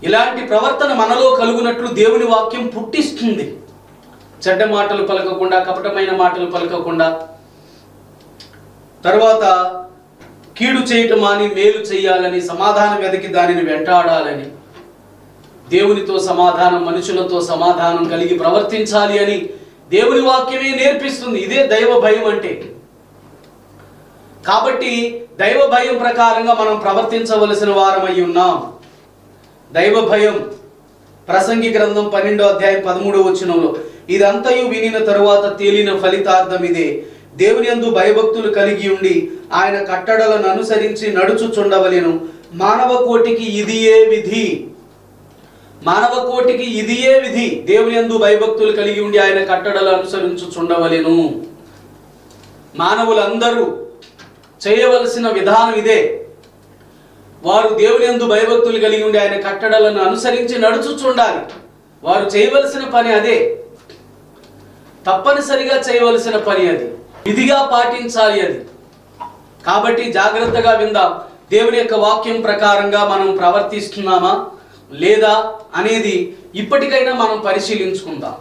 ఇలాంటి ప్రవర్తన మనలో కలుగునట్లు దేవుని వాక్యం పుట్టిస్తుంది. చెడ్డ మాటలు పలకకుండా, కపటమైన మాటలు పలకకుండా, తర్వాత కీడు చేయటం అని మేలు చేయాలని, సమాధానం వెతికి దానిని వెంటాడాలని, దేవునితో సమాధానం, మనుషులతో సమాధానం కలిగి ప్రవర్తించాలి అని దేవుని వాక్యమే నేర్పిస్తుంది. ఇదే దైవ భయం అంటే. కాబట్టి దైవ భయం ప్రకారంగా మనం ప్రవర్తించవలసిన వారమై ఉన్నాం. దైవ భయం ప్రసంగి గ్రంథం 12వ అధ్యాయం 13వ వచనంలో, ఇదంతయు వినిన తరువాత తేలిన ఫలితార్థం ఇదే, దేవుని యందు భయభక్తులు కలిగి ఉండి ఆయన కట్టడలను అనుసరించి నడుచుచుండవలెను. మానవ కోటికి ఇదియే విధి. మానవ కోటికి ఇదియే విధి. దేవుని యందు భయభక్తులు కలిగి ఉండి ఆయన కట్టడలు అనుసరించుచుండవలెను. మానవులందరూ చేయవలసిన విధానం ఇదే. వారు దేవుని యందు భయభక్తులు కలిగి ఉండి ఆయన కట్టడలను అనుసరించి నడుచుచుండాలి. వారు చేయవలసిన పని అదే. తప్పనిసరిగా చేయవలసిన పని అది. విధిగా పాటించాలి అది. కాబట్టి జాగ్రత్తగా విందాం. దేవుని యొక్క వాక్యం ప్రకారంగా మనం ప్రవర్తిస్తున్నామా లేదా అనేది ఇప్పటికైనా మనం పరిశీలించుకుందాం.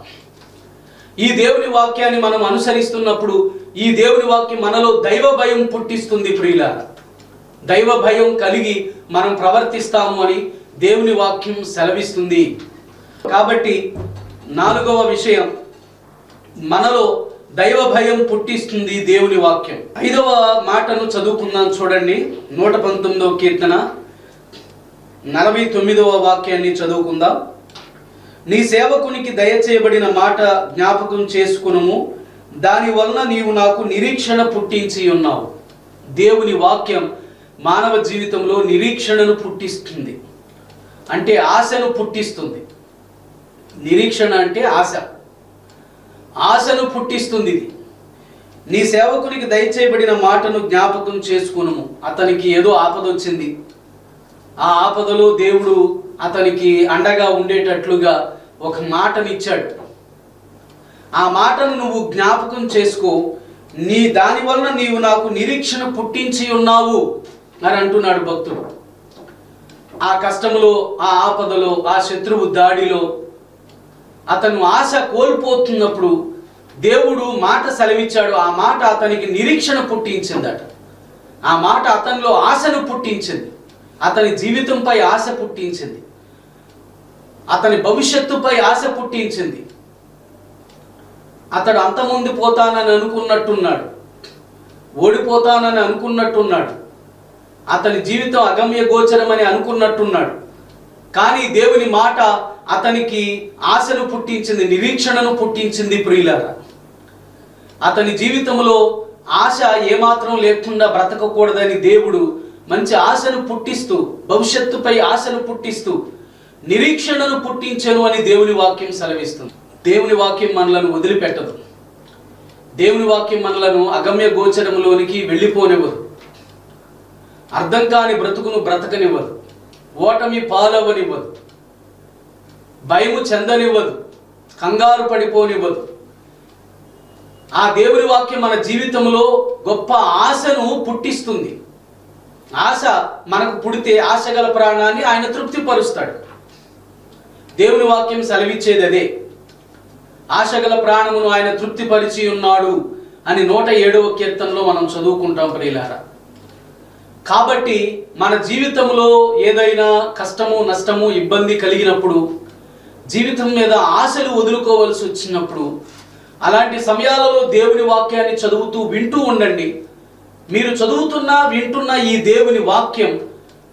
ఈ దేవుని వాక్యాన్ని మనం అనుసరిస్తున్నప్పుడు ఈ దేవుని వాక్యం మనలో దైవ భయం పుట్టిస్తుంది. ప్రియులారా, దైవ భయం కలిగి మనం ప్రవర్తిస్తాము అని దేవుని వాక్యం సెలవిస్తుంది. కాబట్టి 4వ విషయం, మనలో దైవ భయం పుట్టిస్తుంది దేవుని వాక్యం. 5వ మాటను చదువుకుందాం. చూడండి, 119వ కీర్తన 49వ వాక్యాన్ని చదువుకుందాం. నీ సేవకునికి దయచేయబడిన మాట జ్ఞాపకం చేసుకునుము, దాని వలన నీవు నాకు నిరీక్షణ పుట్టించి ఉన్నావు. దేవుని వాక్యం మానవ జీవితంలో నిరీక్షణను పుట్టిస్తుంది. అంటే ఆశను పుట్టిస్తుంది. నిరీక్షణ అంటే ఆశ. ఆశను పుట్టిస్తుంది ఇది. నీ సేవకునికి దయచేయబడిన మాటను జ్ఞాపకం చేసుకునుము. అతనికి ఏదో ఆపద వచ్చింది. ఆ ఆపదలో దేవుడు అతనికి అండగా ఉండేటట్లుగా ఒక మాటను ఇచ్చాడు. ఆ మాటను నువ్వు జ్ఞాపకం చేసుకో, దాని వలన నీవు నాకు నిరీక్షణ పుట్టించి ఉన్నావు అని అంటున్నాడు భక్తుడు. ఆ కష్టములో, ఆ ఆపదలో, ఆ శత్రువు దాడిలో అతను ఆశ కోల్పోతున్నప్పుడు దేవుడు మాట సెలవిచ్చాడు. ఆ మాట అతనికి నిరీక్షణ పుట్టించిందట. ఆ మాట అతనిలో ఆశను పుట్టించింది. అతని జీవితంపై ఆశ పుట్టించింది. అతని భవిష్యత్తుపై ఆశ పుట్టించింది. అతడు అంతమంది పోతానని అనుకున్నట్టున్నాడు, ఓడిపోతానని అనుకున్నట్టున్నాడు, అతని జీవితం అగమ్య గోచరమని అనుకున్నట్టున్నాడు. కానీ దేవుని మాట అతనికి ఆశను పుట్టించింది, నిరీక్షణను పుట్టించింది. ప్రియులారా, అతని జీవితంలో ఆశ ఏమాత్రం లేకుండా బ్రతకకూడదని దేవుడు మంచి ఆశను పుట్టిస్తూ, భవిష్యత్తుపై ఆశను పుట్టిస్తూ నిరీక్షణను పుట్టించెను అని దేవుని వాక్యం సెలవిస్తుంది. దేవుని వాక్యం మనలను వదిలిపెట్టదు. దేవుని వాక్యం మనలను అగమ్య గోచరంలోనికి వెళ్ళిపోనివ్వదు. అర్థం కాని బ్రతుకును బ్రతకనివ్వదు. ఓటమి పాలవనివ్వదు. భయము చెందనివ్వదు. కంగారు పడిపోనివ్వదు. ఆ దేవుని వాక్యం మన జీవితంలో గొప్ప ఆశను పుట్టిస్తుంది. ఆశ మనకు పుడితే ఆశగల ప్రాణాన్ని ఆయన తృప్తిపరుస్తాడు. దేవుని వాక్యం సెలవిచ్చేది అదే. ఆశగల ప్రాణమును ఆయన తృప్తిపరిచి ఉన్నాడు అని 107వ కీర్తనలో మనం చదువుకుంటాం. ప్రియులారా, కాబట్టి మన జీవితంలో ఏదైనా కష్టము, నష్టము, ఇబ్బంది కలిగినప్పుడు, జీవితం మీద ఆశలు వదులుకోవలసి వచ్చినప్పుడు, అలాంటి సమయాలలో దేవుని వాక్యాన్ని చదువుతూ వింటూ ఉండండి. మీరు చదువుతున్నా వింటున్న ఈ దేవుని వాక్యం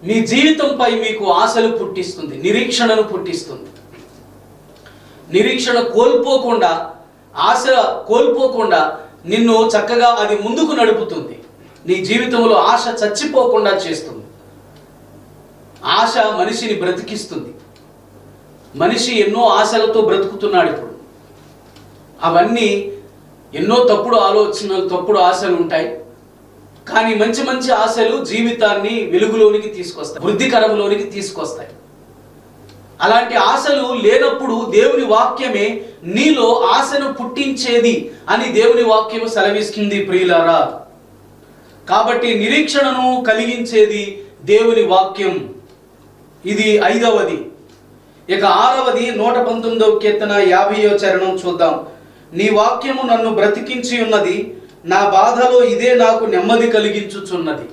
మీ జీవితంపై మీకు ఆశలు పుట్టిస్తుంది, నిరీక్షణను పుట్టిస్తుంది. నిరీక్షణ కోల్పోకుండా, ఆశ కోల్పోకుండా నిన్ను చక్కగా అది ముందుకు నడుపుతుంది. నీ జీవితంలో ఆశ చచ్చిపోకుండా చేస్తుంది. ఆశ మనిషిని బ్రతికిస్తుంది. మనిషి ఎన్నో ఆశలతో బ్రతుకుతున్నాడు ఇప్పుడు. అవన్నీ ఎన్నో తప్పుడు ఆలోచనలు, తప్పుడు ఆశలు ఉంటాయి. కానీ మంచి మంచి ఆశలు జీవితాన్ని వెలుగులోనికి తీసుకొస్తాయి, వృద్ధికరంలోనికి తీసుకొస్తాయి. అలాంటి ఆశలు లేనప్పుడు దేవుని వాక్యమే నీలో ఆశను పుట్టించేది అని దేవుని వాక్యము సెలవిస్తుంది. ప్రియులారా, కాబట్టి నిరీక్షణను కలిగించేది దేవుని వాక్యం. ఇది 5వది. ఇక 6వది 119వ కీర్తన 50వ చరణం చూద్దాం. నీ వాక్యము నన్ను బ్రతికించి ఉన్నది, నా బాధలో ఇదే నాకు నెమ్మది కలిగించుచున్నది.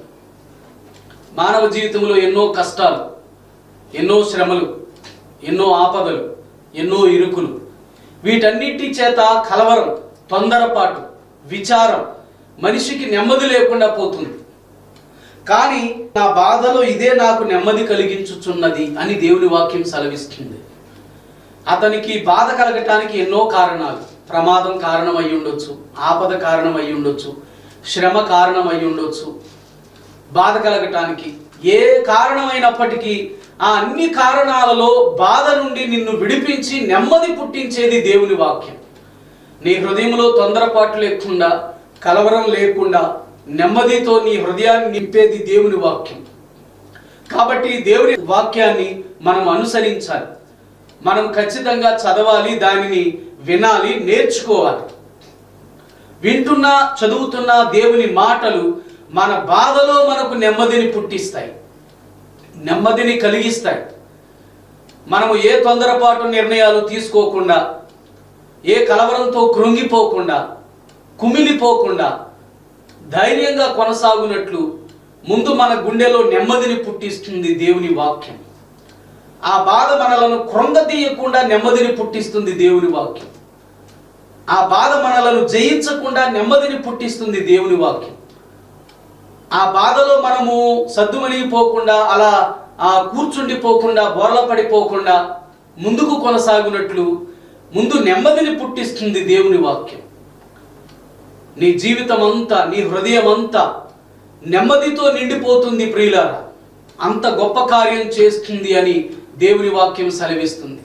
మానవ జీవితంలో ఎన్నో కష్టాలు, ఎన్నో శ్రమలు, ఎన్నో ఆపదలు, ఎన్నో ఇరుకులు, వీటన్నిటి చేత కలవరం, తొందరపాటు, విచారం మనిషికి నెమ్మది లేకుండా పోతుంది. కానీ నా బాధలో ఇదే నాకు నెమ్మది కలిగించుచున్నది అని దేవుని వాక్యం సెలవిస్తుంది. అతనికి బాధ కలగటానికి ఎన్నో కారణాలు. ప్రమాదం కారణమై ఉండొచ్చు, ఆపద కారణమై ఉండొచ్చు, శ్రమ కారణమై ఉండొచ్చు. బాధ కలగటానికి ఏ కారణమైనప్పటికీ ఆ అన్ని కారణాలలో బాధ నుండి నిన్ను విడిపించి నెమ్మది పుట్టించేది దేవుని వాక్యం. నీ హృదయంలో తొందరపాటు లేకుండా, కలవరం లేకుండా నెమ్మదితో నీ హృదయాన్ని నింపేది దేవుని వాక్యం. కాబట్టి దేవుని వాక్యాన్ని మనం అనుసరించాలి. మనం ఖచ్చితంగా చదవాలి, దానిని వినాలి, నేర్చుకోవాలి. వింటున్నా చదువుతున్న దేవుని మాటలు మన బాధలో మనకు నెమ్మదిని పుట్టిస్తాయి, నెమ్మదిని కలిగిస్తాయి. మనము ఏ తొందరపాటు నిర్ణయాలు తీసుకోకుండా, ఏ కలవరంతో కృంగిపోకుండా, కుమిలిపోకుండా ధైర్యంగా కొనసాగునట్లు ముందు మన గుండెలో నెమ్మదిని పుట్టిస్తుంది దేవుని వాక్యం. ఆ బాధ మనలను కృంగతీయకుండా నెమ్మదిని పుట్టిస్తుంది దేవుని వాక్యం. ఆ బాధ మనలను జయించకుండా నెమ్మదిని పుట్టిస్తుంది దేవుని వాక్యం. ఆ బాధలో మనము సద్దుమణిగిపోకుండా, అలా కూర్చుండిపోకుండా, బోర్ల పడిపోకుండా ముందుకు కొనసాగునట్లు ముందు నెమ్మదిని పుట్టిస్తుంది దేవుని వాక్యం. నీ జీవితం అంతా, నీ హృదయం అంతా నెమ్మదితో నిండిపోతుంది ప్రియులారా. అంత గొప్ప కార్యం చేస్తుంది అని దేవుని వాక్యం సెలవిస్తుంది.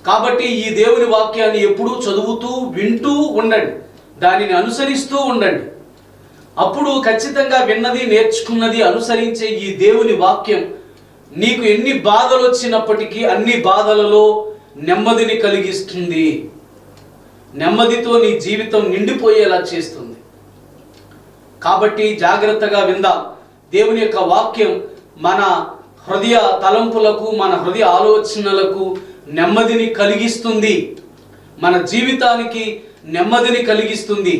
కాబట్టి ఈ దేవుని వాక్యాన్ని ఎప్పుడూ చదువుతూ వింటూ ఉండండి, దానిని అనుసరిస్తూ ఉండండి. అప్పుడు ఖచ్చితంగా విన్నది, నేర్చుకున్నది అనుసరించే ఈ దేవుని వాక్యం నీకు ఎన్ని బాధలు వచ్చినప్పటికీ అన్ని బాధలలో నెమ్మదిని కలిగిస్తుంది. నెమ్మదితో నీ జీవితం నిండిపోయేలా చేస్తుంది. కాబట్టి జాగ్రత్తగా విందాం. దేవుని యొక్క వాక్యం మన హృదయ తలంపులకు, మన హృదయ ఆలోచనలకు నెమ్మదిని కలిగిస్తుంది. మన జీవితానికి నెమ్మదిని కలిగిస్తుంది.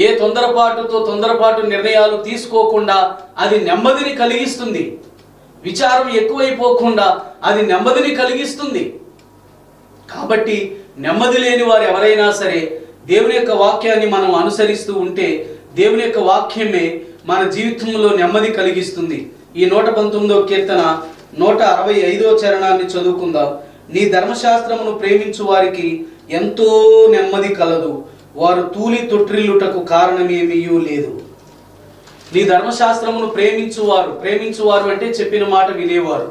ఏ తొందరపాటు నిర్ణయాలు తీసుకోకుండా అది నెమ్మదిని కలిగిస్తుంది. విచారం ఎక్కువైపోకుండా అది నెమ్మదిని కలిగిస్తుంది. కాబట్టి నెమ్మది లేని వారు ఎవరైనా సరే దేవుని యొక్క వాక్యాన్ని మనం అనుసరిస్తూ ఉంటే దేవుని యొక్క వాక్యమే మన జీవితంలో నెమ్మది కలిగిస్తుంది. ఈ 119వ కీర్తన 165వ చరణాన్ని చదువుకుందాం. నీ ధర్మశాస్త్రమును ప్రేమించు వారికి ఎంతో నెమ్మది కలదు, వారు తూలి తొట్టిల్లుటకు కారణమేమీయూ లేదు. నీ ధర్మశాస్త్రమును ప్రేమించువారు అంటే చెప్పిన మాట వినేవారు.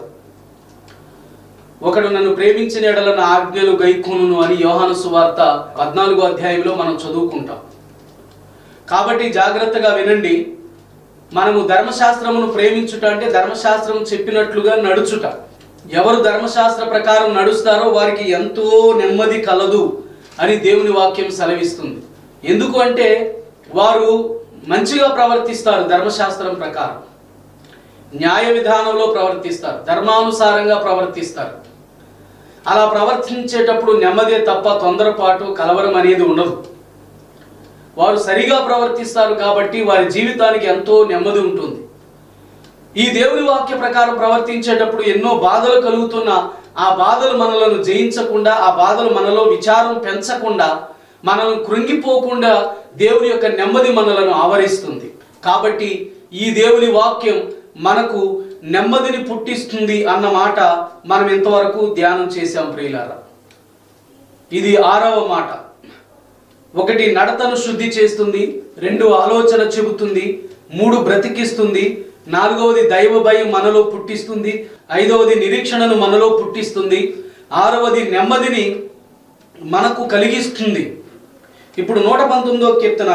ఒకడు నన్ను ప్రేమించిన ఎడల నా ఆజ్ఞలు గైకొనును అని యోహాను సువార్త 14వ అధ్యాయంలో మనం చదువుకుంటాం. కాబట్టి జాగ్రత్తగా వినండి. మనము ధర్మశాస్త్రమును ప్రేమించుట అంటే ధర్మశాస్త్రం చెప్పినట్లుగా నడుచుట. ఎవరు ధర్మశాస్త్ర ప్రకారం నడుస్తారో వారికి ఎంతో నెమ్మది కలదు అని దేవుని వాక్యం సెలవిస్తుంది. ఎందుకు అంటే వారు మంచిగా ప్రవర్తిస్తారు, ధర్మశాస్త్రం ప్రకారం న్యాయ విధానంలో ప్రవర్తిస్తారు, ధర్మానుసారంగా ప్రవర్తిస్తారు. అలా ప్రవర్తించేటప్పుడు నెమ్మదే తప్ప తొందరపాటు, కలవరం అనేది ఉండదు. వారు సరిగా ప్రవర్తిస్తారు కాబట్టి వారి జీవితానికి ఎంతో నెమ్మది ఉంటుంది. ఈ దేవుని వాక్య ప్రకారం ప్రవర్తించేటప్పుడు ఎన్నో బాధలు కలుగుతున్నా ఆ బాధలు మనలను జయించకుండా, ఆ బాధలు మనలో విచారం పెంచకుండా, మనల్ని కృంగిపోకుండా దేవుని యొక్క నెమ్మది మనలను ఆవరిస్తుంది. కాబట్టి ఈ దేవుని వాక్యం మనకు నెమ్మదిని పుట్టిస్తుంది అన్న మాట మనం ఇంతవరకు ధ్యానం చేశాం ప్రియులారా. ఇది 6వ మాట. 1 నడతను శుద్ధి చేస్తుంది, 2 ఆలోచన చెబుతుంది, 3 బ్రతికిస్తుంది, 4వది దైవ భయం మనలో పుట్టిస్తుంది, 5వది నిరీక్షణను మనలో పుట్టిస్తుంది, 6వది నెమ్మదిని మనకు కలిగిస్తుంది. ఇప్పుడు 119వ కీర్తన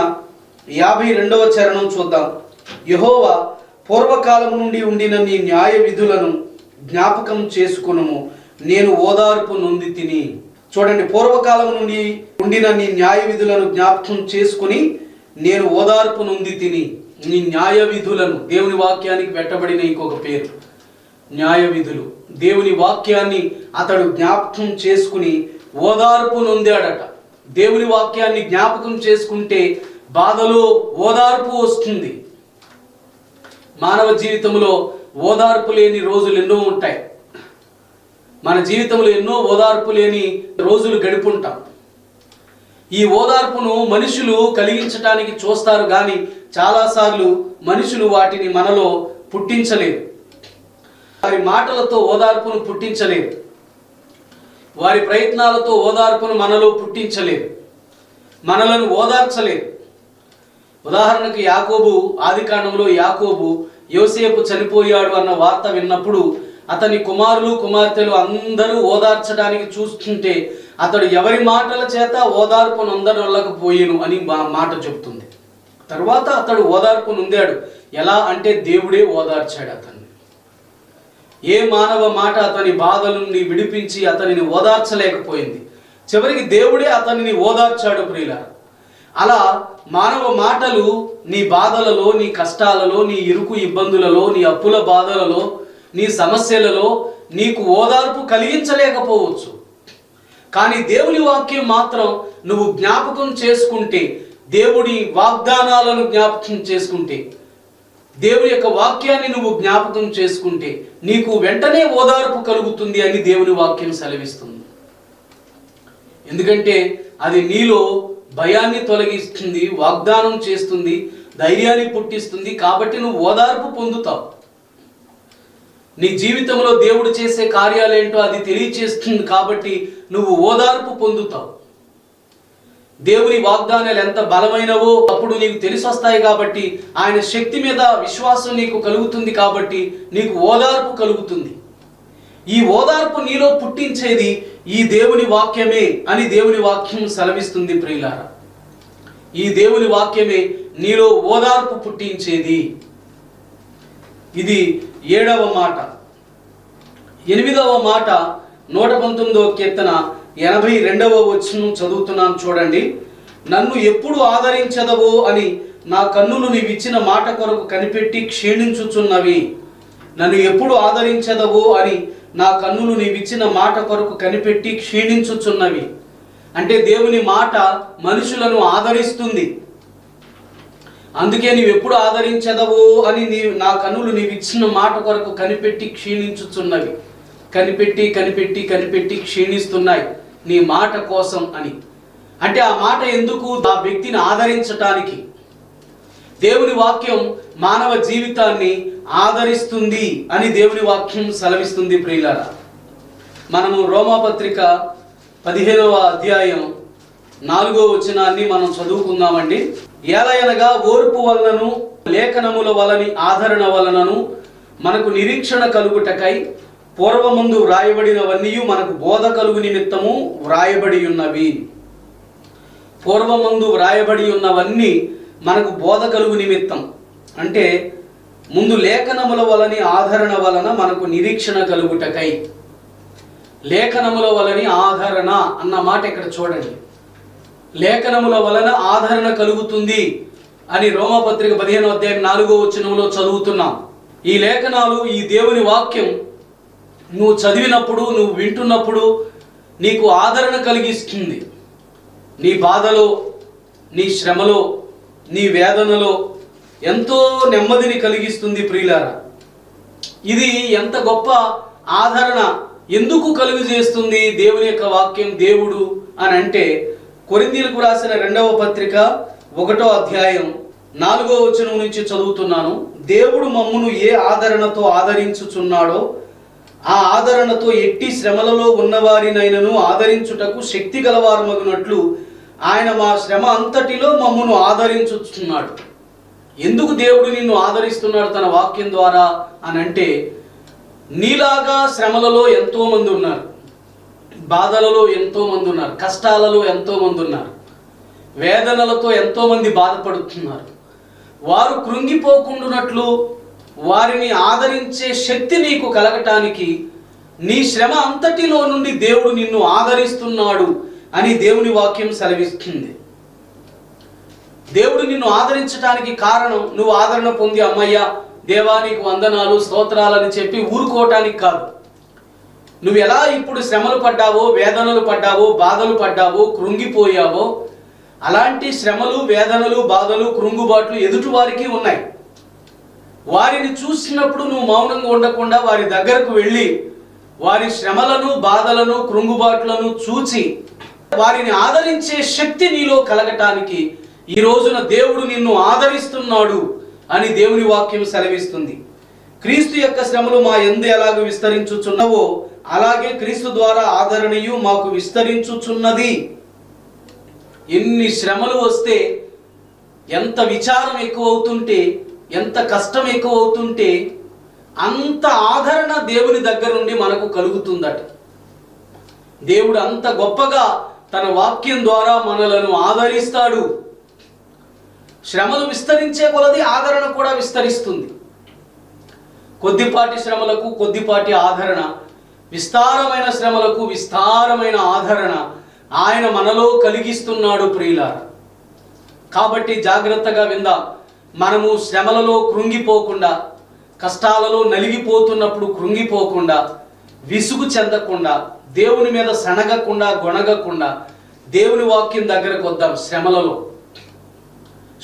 52వ చరణం చూద్దాం. యెహోవా పూర్వకాలం నుండి ఉండిన నీ న్యాయ విధులను జ్ఞాపకం చేసుకునుము, నేను ఓదార్పు నొంది తిని. చూడండి, పూర్వకాలం నుండి ఉండిన నీ న్యాయ విధులను జ్ఞాపకం చేసుకుని నేను ఓదార్పు నొంది తిని. నీ న్యాయ విధులను, దేవుని వాక్యానికి పెట్టబడిన ఇంకొక పేరు న్యాయ విధులు, దేవుని వాక్యాన్ని అతడు జ్ఞాపకం చేసుకుని ఓదార్పు నొందాడట. దేవుని వాక్యాన్ని జ్ఞాపకం చేసుకుంటే బాధలో ఓదార్పు వస్తుంది. మానవ జీవితంలో ఓదార్పు లేని రోజులు ఎన్నో ఉంటాయి. మన జీవితంలో ఎన్నో ఓదార్పు లేని రోజులు గడుపుంటాం. ఈ ఓదార్పును మనుషులు కలిగించడానికి చూస్తారు, కానీ చాలాసార్లు మనుషులు వాటిని మనలో పుట్టించలేరు. వారి మాటలతో ఓదార్పును పుట్టించలేరు, వారి ప్రయత్నాలతో ఓదార్పును మనలో పుట్టించలేరు, మనలను ఓదార్చలేరు. ఉదాహరణకు యాకోబు, ఆదికాండంలో యాకోబు యోసేపు చనిపోయాడు అన్న వార్త విన్నప్పుడు అతని కుమారులు కుమార్తెలు అందరూ ఓదార్చడానికి చూస్తుంటే అతడు ఎవరి మాటల చేత ఓదార్పు నొందనొల్లకపోయేను అని మాట చెప్తుంది. తర్వాత అతడు ఓదార్పు నొందాడు. ఎలా అంటే దేవుడే ఓదార్చాడు అతన్ని. ఏ మానవ మాట అతని బాధల నుండి విడిపించి అతనిని ఓదార్చలేకపోయింది. చివరికి దేవుడే అతనిని ఓదార్చాడు ప్రియులారా. అలా మానవ మాటలు నీ బాధలలో, నీ కష్టాలలో, నీ ఇరుకు ఇబ్బందులలో, నీ అప్పుల బాధలలో, నీ సమస్యలలో నీకు ఓదార్పు కలిగించలేకపోవచ్చు. కానీ దేవుని వాక్యం మాత్రం నువ్వు జ్ఞాపకం చేసుకుంటే, దేవుడి వాగ్దానాలను జ్ఞాపకం చేసుకుంటే, దేవుని యొక్క వాక్యాన్ని నువ్వు జ్ఞాపకం చేసుకుంటే నీకు వెంటనే ఓదార్పు కలుగుతుంది అని దేవుని వాక్యం సెలవిస్తుంది. ఎందుకంటే అది నీలో భయాన్ని తొలగిస్తుంది, వాగ్దానం చేస్తుంది, ధైర్యాన్ని పుట్టిస్తుంది. కాబట్టి నువ్వు ఓదార్పు పొందుతావు. నీ జీవితంలో దేవుడు చేసే కార్యాలేంటో అది తెలియచేస్తుంది. కాబట్టి నువ్వు ఓదార్పు పొందుతావు. దేవుని వాగ్దానాలు ఎంత బలమైనవో అప్పుడు నీకు తెలిసొస్తాయి. కాబట్టి ఆయన శక్తి మీద విశ్వాసం నీకు కలుగుతుంది. కాబట్టి నీకు ఓదార్పు కలుగుతుంది. ఈ ఓదార్పు నీలో పుట్టించేది ఈ దేవుని వాక్యమే అని దేవుని వాక్యం సెలవిస్తుంది ప్రియులారా. ఈ దేవుని వాక్యమే నీలో ఓదార్పు పుట్టించేది. ఇది 7వ మాట. 8వ మాట 119వ కీర్తన 82వ వచనం చదువుతున్నాను చూడండి. నన్ను ఎప్పుడు ఆదరించదవో అని నా కన్నులు నీవిచ్చిన మాట కొరకు కనిపెట్టి క్షీణించుచున్నవి. నన్ను ఎప్పుడు ఆదరించదవో అని నా కన్నులు నీవిచ్చిన మాట కొరకు కనిపెట్టి క్షీణించుచున్నవి. అంటే దేవుని మాట మనుషులను ఆదరిస్తుంది. అందుకే నీవెప్పుడు ఆదరించదవో అని నా కన్నులు నీవిచ్చిన మాట కొరకు కనిపెట్టి క్షీణించుచున్నవి. కనిపెట్టి కనిపెట్టి కనిపెట్టి క్షీణిస్తున్నాయి నీ మాట కోసం అని. అంటే ఆ మాట ఎందుకు? ఆ వ్యక్తిని ఆదరించటానికి. దేవుని వాక్యం మానవ జీవితాన్ని ఆదరిస్తుంది అని దేవుని వాక్యం సెలవిస్తుంది ప్రియులారా. మనము రోమాపత్రిక 15వ అధ్యాయం 4వ వచనాన్ని మనం చదువుకుందామండి. ఏలయనగా ఓర్పు వలనను లేఖనముల వలని ఆదరణ వలనను మనకు నిరీక్షణ కలుగుటకై పూర్వమందు వ్రాయబడినవన్నీ మనకు బోధ కలుగు నిమిత్తము వ్రాయబడి ఉన్నవి. పూర్వమందు వ్రాయబడి ఉన్నవన్నీ మనకు బోధ కలుగు నిమిత్తం అంటే ముందు లేఖనముల వలని ఆదరణ వలన మనకు నిరీక్షణ కలుగుటకై. లేఖనముల వలని ఆదరణ అన్న మాట ఇక్కడ చూడండి. లేఖనముల వలన ఆదరణ కలుగుతుంది అని రోమాపత్రిక 15వ అధ్యాయం 4వ వచనంలో చదువుతున్నాం. ఈ లేఖనాలు, ఈ దేవుని వాక్యం నువ్వు చదివినప్పుడు, నువ్వు వింటున్నప్పుడు నీకు ఆదరణ కలిగిస్తుంది. నీ బాధలో, నీ శ్రమలో, నీ వేదనలో ఎంతో నెమ్మదిని కలిగిస్తుంది ప్రియులారా. ఇది ఎంత గొప్ప ఆదరణ ఎందుకు కలుగు చేస్తుంది దేవుని యొక్క వాక్యం, దేవుడు అని అంటే కొరింథీయులకు రాసిన 2వ పత్రిక 1వ అధ్యాయం 4వ వచనం నుంచి చదువుతున్నాను. దేవుడు మమ్మును ఏ ఆదరణతో ఆదరించుచున్నాడో ఆ ఆదరణతో ఎట్టి శ్రమలలో ఉన్నవారినైనను ఆదరించుటకు శక్తి గలవారమగునట్లు ఆయన మా శ్రమ అంతటిలో మమ్మును ఆదరించుచున్నాడు. ఎందుకు దేవుడు నిన్ను ఆదరిస్తున్నాడు తన వాక్యం ద్వారా అని అంటే, నీలాగా శ్రమలలో ఎంతో మంది ఉన్నారు, బాధలలో ఎంతో మంది ఉన్నారు, కష్టాలలో ఎంతో మంది ఉన్నారు, వేదనలతో ఎంతో మంది బాధపడుతున్నారు. వారు కృంగిపోకుండానట్లు వారిని ఆదరించే శక్తి నీకు కలగటానికి నీ శ్రమ అంతటిలో నుండి దేవుడు నిన్ను ఆదరిస్తున్నాడు అని దేవుని వాక్యం సెలవిస్తుంది. దేవుడు నిన్ను ఆదరించడానికి కారణం, నువ్వు ఆదరణ పొంది అమ్మయ్య దేవానికి వందనాలు స్తోత్రాలని చెప్పి ఊరుకోవటానికి కాదు. నువ్వు ఎలా ఇప్పుడు శ్రమలు పడ్డావో, వేదనలు పడ్డావో, బాధలు పడ్డావో, కృంగిపోయావో, అలాంటి శ్రమలు, వేదనలు, బాధలు, కృంగుబాట్లు ఎదుటి వారికి ఉన్నాయి. వారిని చూసినప్పుడు నువ్వు మౌనంగా ఉండకుండా వారి దగ్గరకు వెళ్ళి వారి శ్రమలను, బాధలను, కృంగుబాట్లను చూచి వారిని ఆదరించే శక్తి నీలో కలగటానికి ఈ రోజున దేవుడు నిన్ను ఆదరిస్తున్నాడు అని దేవుని వాక్యం సెలవిస్తుంది. క్రీస్తు యొక్క శ్రమలు మా యందు ఎలాగ విస్తరించుచున్నవో అలాగే క్రీస్తు ద్వారా ఆదరణయు మాకు విస్తరించుచున్నది. ఎన్ని శ్రమలు వస్తే, ఎంత విచారం ఎక్కువ అవుతుంటే, ఎంత కష్టం ఎక్కువ అవుతుంటే అంత ఆదరణ దేవుని దగ్గర నుండి మనకు కలుగుతుందట. దేవుడు అంత గొప్పగా తన వాక్యం ద్వారా మనలను ఆదరిస్తాడు. శ్రమలు విస్తరించే కొలది ఆదరణ కూడా విస్తరిస్తుంది. కొద్దిపాటి శ్రమలకు కొద్దిపాటి ఆదరణ, విస్తారమైన శ్రమలకు విస్తారమైన ఆదరణ ఆయన మనలో కలిగిస్తున్నాడు ప్రియులారా. కాబట్టి జాగ్రత్తగా విందాం. మనము శ్రమలలో కృంగిపోకుండా, కష్టాలలో నలిగిపోతున్నప్పుడు కృంగిపోకుండా, విసుగు చెందకుండా, దేవుని మీద సనగకుండా, గొణగకుండా దేవుని వాక్యం దగ్గరకు వద్దాం. శ్రమలలో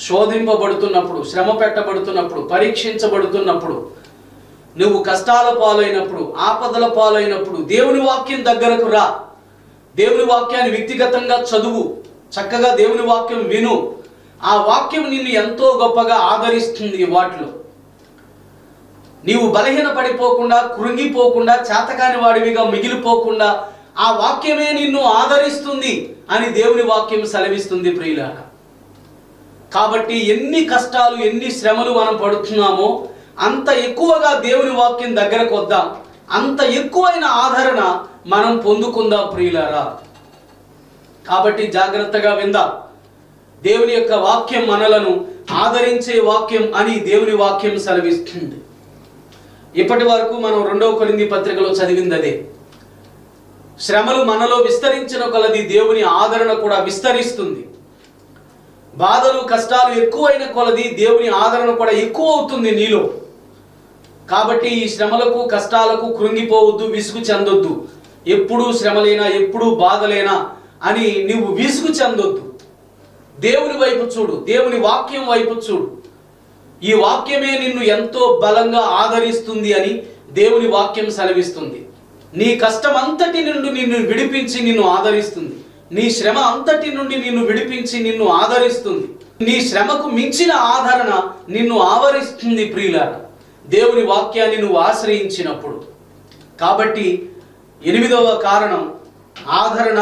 శోధింపబడుతున్నప్పుడు, శ్రమ పెట్టబడుతున్నప్పుడు, పరీక్షించబడుతున్నప్పుడు, నువ్వు కష్టాల పాలైనప్పుడు, ఆపదల పాలైనప్పుడు దేవుని వాక్యం దగ్గరకు రా. దేవుని వాక్యాన్ని వ్యక్తిగతంగా చదువు, చక్కగా దేవుని వాక్యం విను. ఆ వాక్యం నిన్ను ఎంతో గొప్పగా ఆదరిస్తుంది. వాటిలో నీవు బలహీన పడిపోకుండా, కృంగిపోకుండా, చేతకాని వాడివిగా మిగిలిపోకుండా ఆ వాక్యమే నిన్ను ఆదరిస్తుంది అని దేవుని వాక్యం సెలవిస్తుంది ప్రియులారా. కాబట్టి ఎన్ని కష్టాలు, ఎన్ని శ్రమలు మనం పడుతున్నామో అంత ఎక్కువగా దేవుని వాక్యం దగ్గరకు వద్దాం. అంత ఎక్కువైన ఆదరణ మనం పొందుకుందాం ప్రియులారా. కాబట్టి జాగ్రత్తగా విందాం. దేవుని యొక్క వాక్యం మనలను ఆదరించే వాక్యం అని దేవుని వాక్యం సెలవిస్తుంది. ఇప్పటి వరకు మనం 2వ కొరింథీ పత్రికలో చదివింది అదే. శ్రమలు మనలో విస్తరించిన కొలది దేవుని ఆదరణ కూడా విస్తరిస్తుంది. బాధలు, కష్టాలు ఎక్కువైన కొలది దేవుని ఆదరణ కూడా ఎక్కువ అవుతుంది నీలో. కాబట్టి ఈ శ్రమలకు, కష్టాలకు కృంగిపోవద్దు, విసుగు చెందొద్దు. ఎప్పుడూ శ్రమలేనా, ఎప్పుడూ బాధలేనా అని నువ్వు విసుగు చెందొద్దు. దేవుని వైపు చూడు, దేవుని వాక్యం వైపు చూడు. ఈ వాక్యమే నిన్ను ఎంతో బలంగా ఆదరిస్తుంది అని దేవుని వాక్యం సెలవిస్తుంది. నీ కష్టం అంతటి నుండి నిన్ను విడిపించి నిన్ను ఆదరిస్తుంది. నీ శ్రమ అంతటి నుండి నిన్ను విడిపించి నిన్ను ఆదరిస్తుంది. నీ శ్రమకు మించిన ఆదరణ నిన్ను ఆవరిస్తుంది ప్రియులారా, దేవుని వాక్యాన్ని నువ్వు ఆశ్రయించినప్పుడు. కాబట్టి 8వ కారణం ఆదరణ.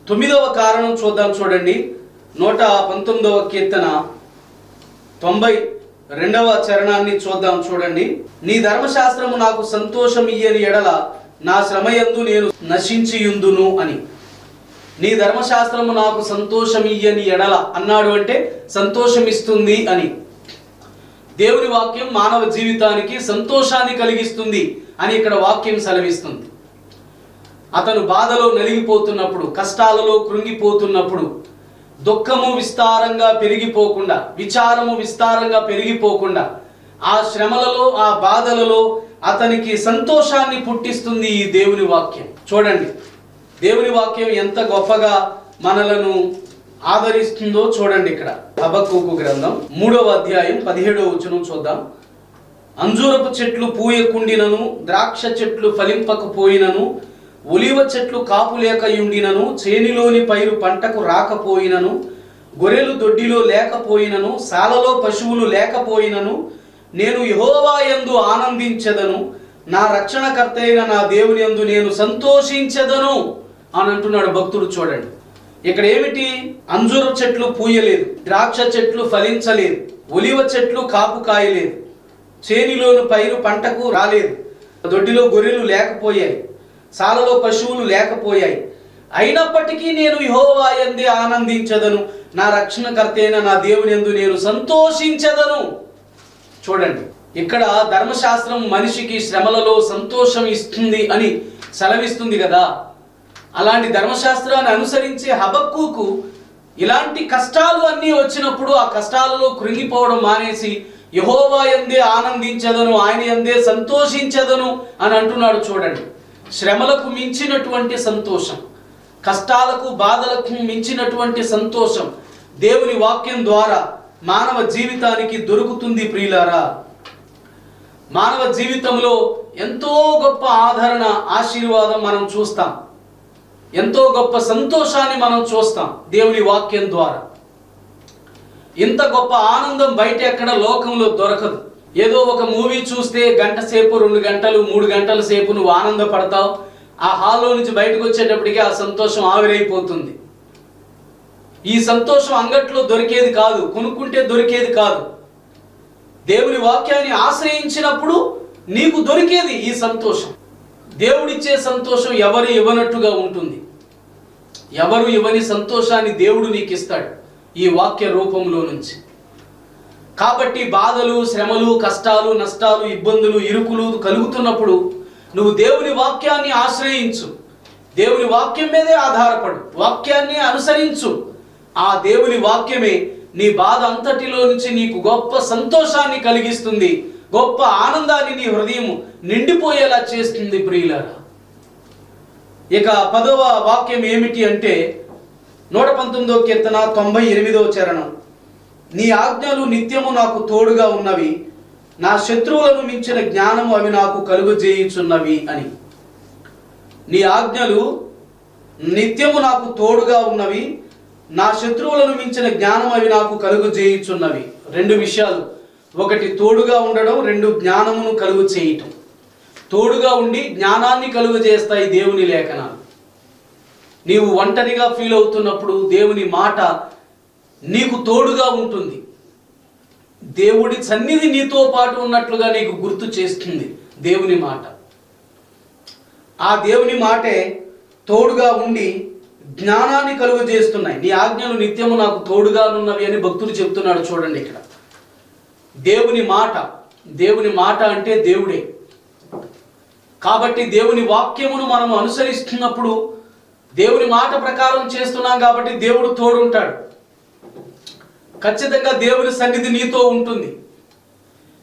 9వ కారణం చూద్దాం. చూడండి, 119వ కీర్తన 92వ చరణాన్ని చూద్దాం. చూడండి, నీ ధర్మశాస్త్రము నాకు సంతోషం ఇయ్యని ఎడల నా శ్రమయందు నేను నశించియుందును అని. నీ ధర్మశాస్త్రము నాకు సంతోషం ఇయ్యని ఎడల అన్నాడు అంటే సంతోషం ఇస్తుంది అని. దేవుని వాక్యం మానవ జీవితానికి సంతోషాన్ని కలిగిస్తుంది అని ఇక్కడ వాక్యం సెలవిస్తుంది. అతను బాధలో నలిగిపోతున్నప్పుడు, కష్టాలలో కృంగిపోతున్నప్పుడు, దుఃఖము విస్తారంగా పెరిగిపోకుండా, విచారము విస్తారంగా పెరిగిపోకుండా, ఆ శ్రమలలో, ఆ బాధలలో అతనికి సంతోషాన్ని పుట్టిస్తుంది ఈ దేవుని వాక్యం. చూడండి, దేవుని వాక్యం ఎంత గొప్పగా మనలను ఆదరిస్తుందో చూడండి. ఇక్కడ హబక్కూకు గ్రంథం 3వ అధ్యాయం 17వ వచనం చూద్దాం. అంజూరపు చెట్లు పూయకుండినను, ద్రాక్ష చెట్లు ఫలింపకపోయినను, ఒలివ చెట్లు కాపు లేకయుండినను, చేనిలోని పైరు పంటకు రాకపోయినను, గొర్రెలు దొడ్డిలో లేకపోయినను, సాలలో పశువులు లేకపోయినను, నేను యెహోవా యందు ఆనందించెదను, నా రక్షణకర్త అయిన నా దేవుని యందు నేను సంతోషించెదను అని అంటున్నాడు భక్తుడు. చూడండి, ఇక్కడ ఏమిటి? అంజూరు చెట్లు పూయలేదు, ద్రాక్ష చెట్లు ఫలించలేదు, ఒలివ చెట్లు కాపు కాయలేదు, చేనిలోని పైరు పంటకు రాలేదు, దొడ్డిలో గొర్రెలు లేకపోయాయి, సాలలో పశువులు లేకపోయాయి. అయినప్పటికీ నేను యెహోవా యందే ఆనందించెదను, నా రక్షణకర్త అయిన నా దేవుని యందు నేను సంతోషించెదను. చూడండి, ఇక్కడ ధర్మశాస్త్రం మనిషికి శ్రమలలో సంతోషం ఇస్తుంది అని సెలవిస్తుంది కదా. అలాంటి ధర్మశాస్త్రాన్ని అనుసరించే హబక్కూకు ఇలాంటి కష్టాలు అన్నీ వచ్చినప్పుడు ఆ కష్టాలలో కృంగిపోవడం మానేసి యెహోవా యందే ఆనందించెదను, ఆయన యందే సంతోషించెదను అని అంటున్నాడు. చూడండి, శ్రమలకు మించినటువంటి సంతోషం, కష్టాలకు బాధలకు మించినటువంటి సంతోషం దేవుని వాక్యం ద్వారా మానవ జీవితానికి దొరుకుతుంది. ప్రియులారా, మానవ జీవితంలో ఎంతో గొప్ప ఆదరణ, ఆశీర్వాదం మనం చూస్తాం, ఎంతో గొప్ప సంతోషాన్ని మనం చూస్తాం దేవుని వాక్యం ద్వారా. ఇంత గొప్ప ఆనందం బయట ఎక్కడ లోకంలో దొరకదు. ఏదో ఒక మూవీ చూస్తే గంట సేపు, 2 గంటలు, 3 గంటల సేపు నువ్వు ఆనందపడతావు. ఆ హాల్లో నుంచి బయటకు వచ్చేటప్పటికి ఆ సంతోషం ఆవిరైపోతుంది. ఈ సంతోషం అంగట్లో దొరికేది కాదు, కొనుక్కుంటే దొరికేది కాదు. దేవుని వాక్యాన్ని ఆశ్రయించినప్పుడు నీకు దొరికేది ఈ సంతోషం. దేవుడిచ్చే సంతోషం ఎవరు ఇవ్వనట్టుగా ఉంటుంది. ఎవరు ఇవ్వని సంతోషాన్ని దేవుడు నీకు ఇస్తాడు ఈ వాక్య రూపంలో నుంచి. కాబట్టి బాధలు, శ్రమలు, కష్టాలు, నష్టాలు, ఇబ్బందులు, ఇరుకులు కలుగుతున్నప్పుడు నువ్వు దేవుని వాక్యాన్ని ఆశ్రయించు, దేవుని వాక్యం మీదే ఆధారపడు, వాక్యాన్ని అనుసరించు. ఆ దేవుని వాక్యమే నీ బాధ అంతటిలో నుంచి నీకు గొప్ప సంతోషాన్ని కలిగిస్తుంది, గొప్ప ఆనందాన్ని నీ హృదయం నిండిపోయేలా చేస్తుంది. ప్రియులారా, ఇక 10వ వాక్యం ఏమిటి అంటే 119వ కీర్తన 98వ చరణం. నీ ఆజ్ఞలు నిత్యము నాకు తోడుగా ఉన్నవి, నా శత్రువులను మించిన జ్ఞానము అవి నాకు కలుగజేయుచున్నవి అని. నీ ఆజ్ఞలు నిత్యము నాకు తోడుగా ఉన్నవి, నా శత్రువులను మించిన జ్ఞానం అవి నాకు కలుగజేయుచున్నవి. 2 విషయాలు, ఒకటి తోడుగా ఉండడం, 2 జ్ఞానమును కలుగు చేయటం. తోడుగా ఉండి జ్ఞానాన్ని కలుగజేస్తాయి దేవుని లేఖనాలు. నీవు ఒంటరిగా ఫీల్ అవుతున్నప్పుడు దేవుని మాట నీకు తోడుగా ఉంటుంది. దేవుడి సన్నిధి నీతో పాటు ఉన్నట్లుగా నీకు గుర్తు చేస్తుంది దేవుని మాట. ఆ దేవుని మాటే తోడుగా ఉండి జ్ఞానాన్ని కలుగజేస్తున్నాయి. నీ ఆజ్ఞలు నిత్యము నాకు తోడుగానున్నవి అని భక్తుడు చెప్తున్నాడు. చూడండి, ఇక్కడ దేవుని మాట, దేవుని మాట అంటే దేవుడే. కాబట్టి దేవుని వాక్యమును మనం అనుసరిస్తున్నప్పుడు, దేవుని మాట ప్రకారం చేస్తున్నాం కాబట్టి దేవుడు తోడుంటాడు. ఖచ్చితంగా దేవుని సన్నిధి నీతో ఉంటుంది.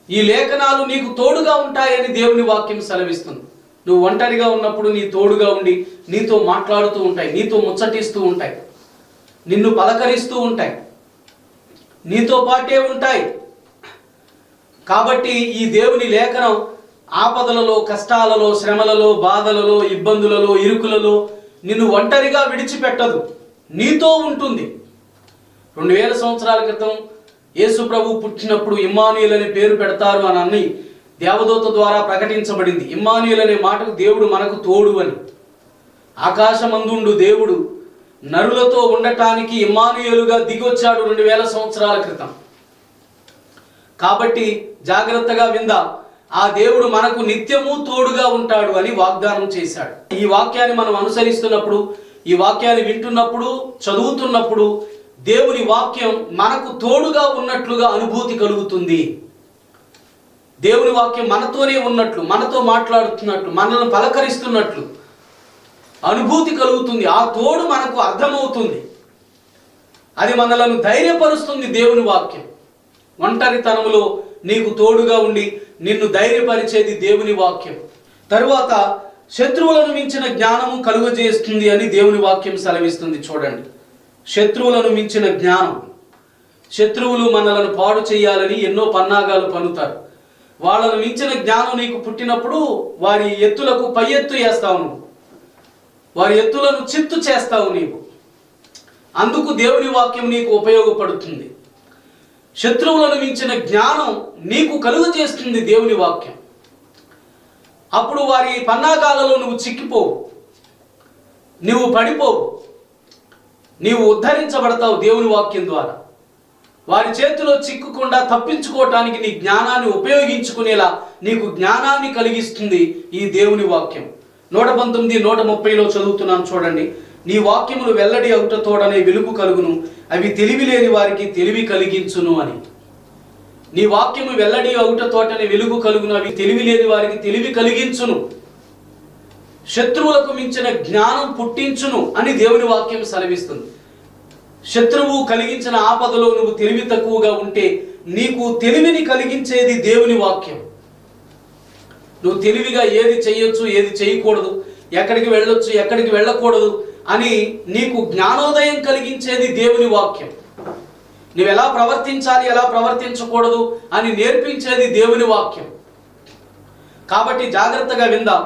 ఈ లేఖనాలు నీకు తోడుగా ఉంటాయని దేవుని వాక్యం సెలవిస్తుంది. నువ్వు ఒంటరిగా ఉన్నప్పుడు నీ తోడుగా ఉండి నీతో మాట్లాడుతూ ఉంటాయి, నీతో ముచ్చటిస్తూ ఉంటాయి, నిన్ను పలకరిస్తూ ఉంటాయి, నీతో పాటే ఉంటాయి. కాబట్టి ఈ దేవుని లేఖనం ఆపదలలో, కష్టాలలో, శ్రమలలో, బాధలలో, ఇబ్బందులలో, ఇరుకులలో నిన్ను ఒంటరిగా విడిచిపెట్టదు, నీతో ఉంటుంది. 2000 సంవత్సరాల క్రితం యేసు ప్రభు పుట్టినప్పుడు ఇమ్మానుయేల్ అనే పేరు పెడతారు అని దేవదూత ద్వారా ప్రకటించబడింది. ఇమ్మానుయేల్ అనే మాటకు దేవుడు మనకు తోడు అని. ఆకాశమందుండు దేవుడు నరులతో ఉండటానికి ఇమ్మానుయేలుగా దిగొచ్చాడు 2000 సంవత్సరాల క్రితం. కాబట్టి జాగ్రత్తగా విందా, ఆ దేవుడు మనకు నిత్యము తోడుగా ఉంటాడు అని వాగ్దానం చేశాడు. ఈ వాక్యాన్ని మనం అనుసరిస్తున్నప్పుడు, ఈ వాక్యాన్ని వింటున్నప్పుడు, చదువుతున్నప్పుడు దేవుని వాక్యం మనకు తోడుగా ఉన్నట్లుగా అనుభూతి కలుగుతుంది. దేవుని వాక్యం మనతోనే ఉన్నట్లు, మనతో మాట్లాడుతున్నట్లు, మనల్ని పలకరిస్తున్నట్లు అనుభూతి కలుగుతుంది. ఆ తోడు మనకు అర్థమవుతుంది. అది మనలను ధైర్యపరుస్తుంది. దేవుని వాక్యం ఒంటరితనంలో నీకు తోడుగా ఉండి నిన్ను ధైర్యపరిచేది దేవుని వాక్యం. తరువాత శత్రువులను మించిన జ్ఞానము కలుగజేస్తుంది అని దేవుని వాక్యం సెలవిస్తుంది. చూడండి, శత్రువులను మించిన జ్ఞానం. శత్రువులు మనలను పాడు చేయాలని ఎన్నో పన్నాగాలు పన్నుతారు. వాళ్ళను మించిన జ్ఞానం నీకు పుట్టినప్పుడు వారి ఎత్తులకు పై ఎత్తు వేస్తావు నువ్వు, వారి ఎత్తులను చిత్తు చేస్తావు నీవు. అందుకు దేవుని వాక్యం నీకు ఉపయోగపడుతుంది. శత్రువులను మించిన జ్ఞానం నీకు కలుగజేస్తుంది దేవుని వాక్యం. అప్పుడు వారి పన్నాగాలలో నువ్వు చిక్కిపోవు, నువ్వు పడిపోవు, నీవు ఉద్ధరించబడతావు దేవుని వాక్యం ద్వారా. వారి చేతిలో చిక్కుకుండా తప్పించుకోవటానికి నీ జ్ఞానాన్ని ఉపయోగించుకునేలా నీకు జ్ఞానాన్ని కలిగిస్తుంది ఈ దేవుని వాక్యం. 119, 130లో చదువుతున్నాను చూడండి. నీ వాక్యములు వెల్లడి అవుట తోడనే వెలుగు కలుగును, అవి తెలివి లేని వారికి తెలివి కలిగించును అని. నీ వాక్యము వెల్లడి అవుట తోటనే వెలుగు కలుగును, అవి తెలివి లేని వారికి తెలివి కలిగించును, శత్రువులకు మించిన జ్ఞానం పుట్టించును అని దేవుని వాక్యం సెలవిస్తుంది. శత్రువు కలిగించిన ఆపదలో నువ్వు తెలివి తక్కువగా ఉంటే నీకు తెలివిని కలిగించేది దేవుని వాక్యం. నువ్వు తెలివిగా ఏది చేయొచ్చు, ఏది చేయకూడదు, ఎక్కడికి వెళ్ళొచ్చు, ఎక్కడికి వెళ్ళకూడదు అని నీకు జ్ఞానోదయం కలిగించేది దేవుని వాక్యం. నువ్వు ఎలా ప్రవర్తించాలి, ఎలా ప్రవర్తించకూడదు అని నేర్పించేది దేవుని వాక్యం. కాబట్టి జాగ్రత్తగా విందాం.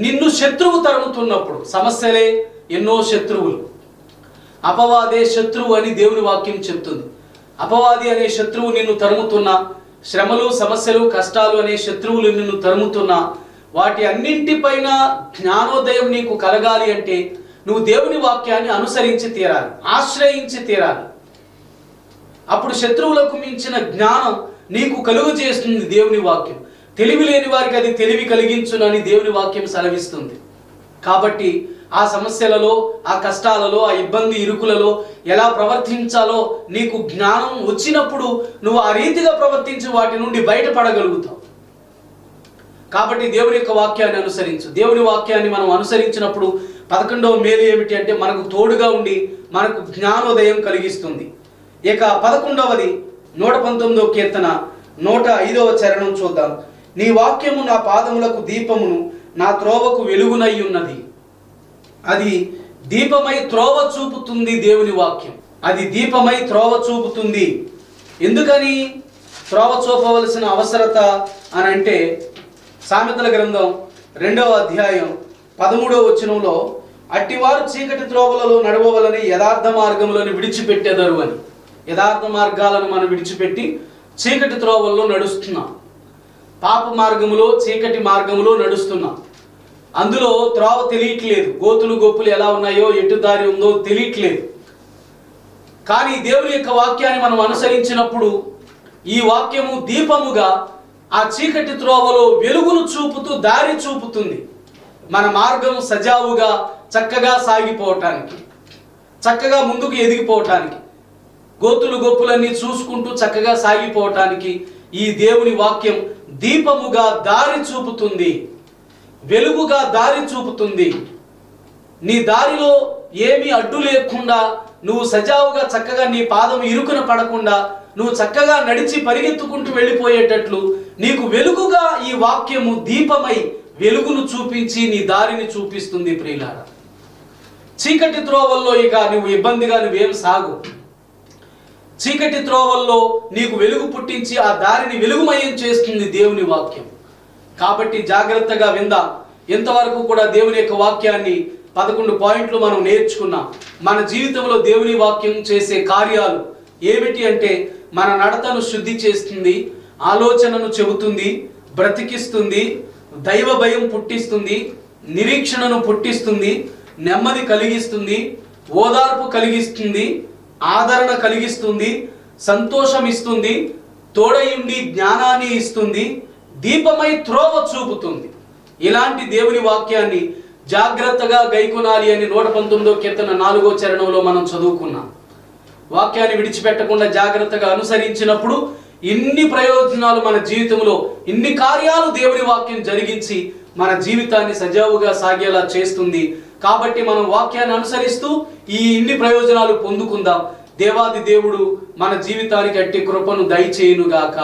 నిన్ను శత్రువు తరుముతున్నప్పుడు, సమస్యలే ఎన్నో శత్రువులు, అపవాదే శత్రువు అని దేవుని వాక్యం చెప్తుంది. అపవాది అనే శత్రువు నిన్ను తరుముతున్నా, శ్రమలు, సమస్యలు, కష్టాలు అనే శత్రువులు నిన్ను తరుముతున్నా, వాటి అన్నింటిపైన జ్ఞానోదయం నీకు కలగాలి అంటే నువ్వు దేవుని వాక్యాన్ని అనుసరించి తీరాలి, ఆశ్రయించి తీరాలి. అప్పుడు శత్రువులకు మించిన జ్ఞానం నీకు కలుగు చేస్తుంది దేవుని వాక్యం. తెలివి లేని వారికి అది తెలివి కలిగించునని దేవుని వాక్యం సెలవిస్తుంది. కాబట్టి ఆ సమస్యలలో, ఆ కష్టాలలో, ఆ ఇబ్బంది ఇరుకులలో ఎలా ప్రవర్తించాలో నీకు జ్ఞానం వచ్చినప్పుడు నువ్వు ఆ రీతిగా ప్రవర్తించి వాటి నుండి బయటపడగలుగుతావు. కాబట్టి దేవుని యొక్క వాక్యాన్ని అనుసరించు. దేవుని వాక్యాన్ని మనం అనుసరించినప్పుడు 11వ మేలు ఏమిటి అంటే మనకు తోడుగా ఉండి మనకు జ్ఞానోదయం కలిగిస్తుంది. ఇక 11వది 119వ కీర్తన 105వ చరణం చూద్దాం. నీ వాక్యము నా పాదములకు దీపమును, నా త్రోవకు వెలుగునై ఉన్నది. అది దీపమై త్రోవ చూపుతుంది. దేవుని వాక్యం అది దీపమై త్రోవ చూపుతుంది. ఎందుకని త్రోవ చూపవలసిన అవసరత అని అంటే, సామెతల గ్రంథం 2వ అధ్యాయం 13వ వచనంలో, అట్టివారు చీకటి త్రోవలలో నడవవలని యథార్థ మార్గములను విడిచిపెట్టెదరు అని. యథార్థ మార్గాలను మనం విడిచిపెట్టి చీకటి త్రోవల్లో నడుస్తున్నాం, పాప మార్గములో, చీకటి మార్గములో నడుస్తున్నాం. అందులో త్రోవ తెలియట్లేదు, గోతులు గొప్పులు ఎలా ఉన్నాయో, ఎటు దారి ఉందో తెలియట్లేదు. కానీ దేవుని యొక్క వాక్యాన్ని మనం అనుసరించినప్పుడు ఈ వాక్యము దీపముగా ఆ చీకటి త్రోవలో వెలుగును చూపుతూ దారి చూపుతుంది. మన మార్గం సజావుగా చక్కగా సాగిపోవటానికి, చక్కగా ముందుకు ఎదిగిపోవటానికి, గోతులు గొప్పులన్నీ చూసుకుంటూ చక్కగా సాగిపోవటానికి ఈ దేవుని వాక్యం దీపముగా దారి చూపుతుంది, వెలుగుగా దారి చూపుతుంది. నీ దారిలో ఏమీ అడ్డు లేకుండా నువ్వు సజావుగా చక్కగా నీ పాదం ఇరుకున పడకుండా నువ్వు చక్కగా నడిచి పరిగెత్తుకుంటూ వెళ్ళిపోయేటట్లు నీకు వెలుగుగా ఈ వాక్యము దీపమై వెలుగును చూపించి నీ దారిని చూపిస్తుంది. ప్రియులారా, చీకటి త్రోవల్లో ఇక నువ్వు ఇబ్బందిగా నువ్వేం సాగు. చీకటి త్రోవల్లో నీకు వెలుగు పుట్టించి ఆ దారిని వెలుగుమయం చేస్తుంది దేవుని వాక్యం. కాబట్టి జాగ్రత్తగా విందాం. ఇంతవరకు కూడా దేవుని యొక్క వాక్యాన్ని 11 పాయింట్లు మనం నేర్చుకున్నాం. మన జీవితంలో దేవుని వాక్యం చేసే కార్యాలు ఏమిటి అంటే, మన నడతను శుద్ధి చేస్తుంది, ఆలోచనను చెబుతుంది, బ్రతికిస్తుంది, దైవ భయం పుట్టిస్తుంది, నిరీక్షణను పుట్టిస్తుంది, నెమ్మది కలిగిస్తుంది, ఓదార్పు కలిగిస్తుంది, ఆదరణ కలిగిస్తుంది, సంతోషం ఇస్తుంది, తోడయుండి జ్ఞానాన్ని ఇస్తుంది, దీపమై త్రోవ చూపుతుంది. ఇలాంటి దేవుని వాక్యాన్ని జాగ్రత్తగా గైకొనాలి అని 119వ కీర్తన 4వ చరణంలో మనం చదువుకున్నాం. వాక్యాన్ని విడిచిపెట్టకుండా జాగ్రత్తగా అనుసరించినప్పుడు ఇన్ని ప్రయోజనాలు మన జీవితంలో, ఇన్ని కార్యాలు దేవుని వాక్యం జరిగించి మన జీవితాన్ని సజావుగా సాగేలా చేస్తుంది. కాబట్టి మనం వాక్యాన్ని అనుసరిస్తూ ఈ ఇన్ని ప్రయోజనాలు పొందుకుందాం. దేవాది దేవుడు మన జీవితానికి అట్టి కృపను దయచేయునుగాక.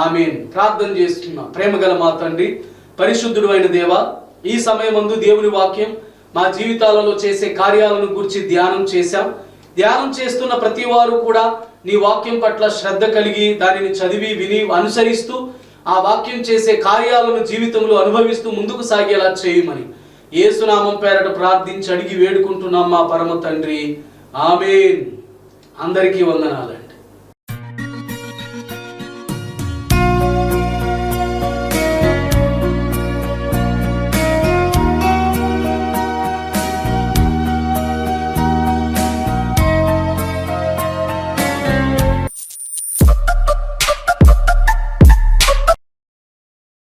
ఆమేన్. ప్రార్థన చేస్తున్నాం. ప్రేమగల మా తండ్రి, పరిశుద్ధుడు అయిన దేవ, ఈ సమయమందు దేవుని వాక్యం మా జీవితాలలో చేసే కార్యాలను గురించి ధ్యానం చేశాం. ధ్యానం చేస్తున్న ప్రతి వారు కూడా నీ వాక్యం పట్ల శ్రద్ధ కలిగి దానిని చదివి విని అనుసరిస్తూ ఆ వాక్యం చేసే కార్యాలను జీవితంలో అనుభవిస్తూ ముందుకు సాగేలా చేయమని యేసునామం పేరట ప్రార్థించి అడిగి వేడుకుంటున్నాం మా పరమ తండ్రి. ఆమేన్. అందరికీ వందనాలండి.